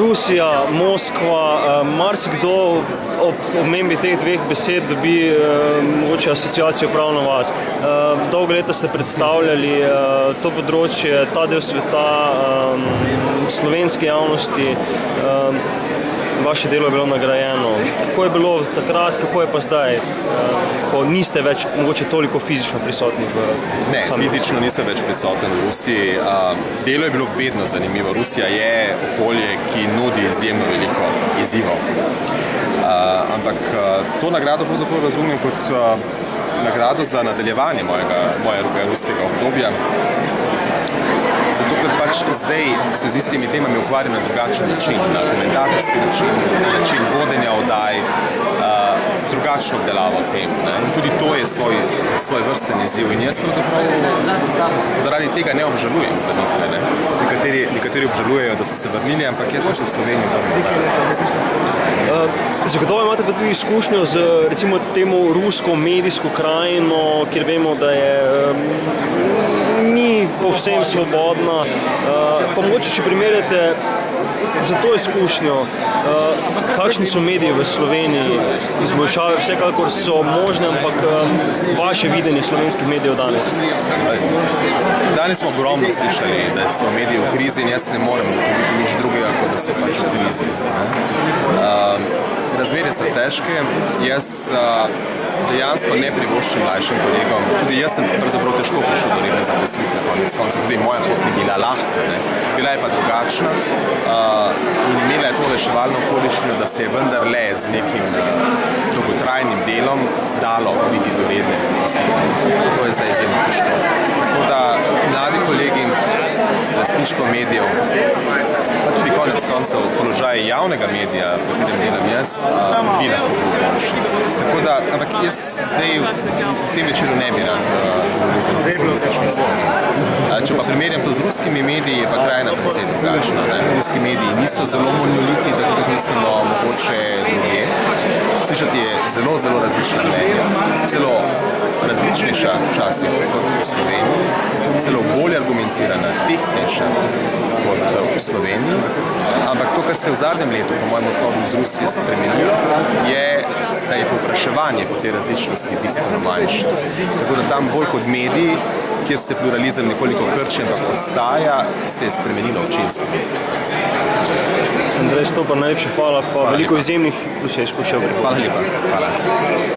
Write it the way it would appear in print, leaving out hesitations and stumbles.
Rusija, Moskva, marsikdo ob omembi teh dveh besed dobi mogoče asociacijo prav na vas. Dolgo leta ste predstavljali to področje, ta del sveta, slovenske javnosti. Vaše delo je bilo nagrajeno. Kako je bilo takrat, kako je pa zdaj, ko niste več mogoče toliko fizično prisotni v Ne, fizično nisem več prisoten v Rusiji. Delo je bilo vedno zanimivo. Rusija je okolje, ki nudi izjemno veliko izzivov. Ampak to nagrado pravzaprav razumem kot nagrado za nadaljevanje mojega ruskega obdobja. Zato, ker pač zdaj se z istimi temami ukvarjam na drugačen način, na komentatorski način, na način vodenja oddaj, z drugačno obdelavo tem. In tudi to je svoj vrsten izziv. In jaz pravzaprav zaradi tega ne obžalujem vrnitve. Nekateri obžalujejo, da so se vrnili, ampak jaz sem se v Sloveniji vrnil. Zagotovo imate pa tudi izkušnjo z recimo temu rusko medijsko krajino, kjer vemo, da ni povsem svobodna. Pa mogoče, če primerjate za to izkušnjo, kakšni so mediji v Sloveniji, izboljšave vsekakor so možne, ampak vaše videnje slovenskih medijev danes? Danes smo ogromno slišali, da so mediji v krizi in jaz ne morem ugotoviti nič drugega, kot da so pač v krizi. Razmere so težke, jaz dejansko ne privoščim mlajšim kolegom. Tudi jaz sem pravzaprav težko prišel do redne zaposlitve, konec koncev. Tudi moja pot ni bila lahka, bila je pa drugačna. Imela je to reševalno okoliščino, da se je vendarle z nekim dolgotrajnim delom dalo priti do redne zaposlitve. To je zdaj izjemno težko. Tako da mladi kolegi, lastništvo medijev, pa tudi konec koncev položaj javnega medija, v katerem delam jaz, bi lahko bil boljši. Tako da, ampak jaz zdaj v tem večeru ne bi rad govoril za pesimistične stvari. Če pa primerjam to z ruskimi mediji, je pa krajina precej drugačna. Ruski mediji niso zelo monolitni, tako kot mislimo mogoče drugje. Slišati je zelo, zelo različna mnenja, celo različnejša včasih kot v Sloveniji, celo bolj argumentirana, tehtnejša kot v Sloveniji. Ampak to, kar se je v zadnjem letu, po mojem odhodu iz Rusije, spremenilo, je, da je povpraševanje po tej različnosti bistveno manjše. Tako da tam bolj kot mediji, kjer se pluralizem nekoliko krči, ampak ostaja, se je spremenilo občinstvo. Andrej Stopar, najlepša hvala, pa veliko izjemnih dosežkov še v prihodnje. Hvala lepa. Hvala.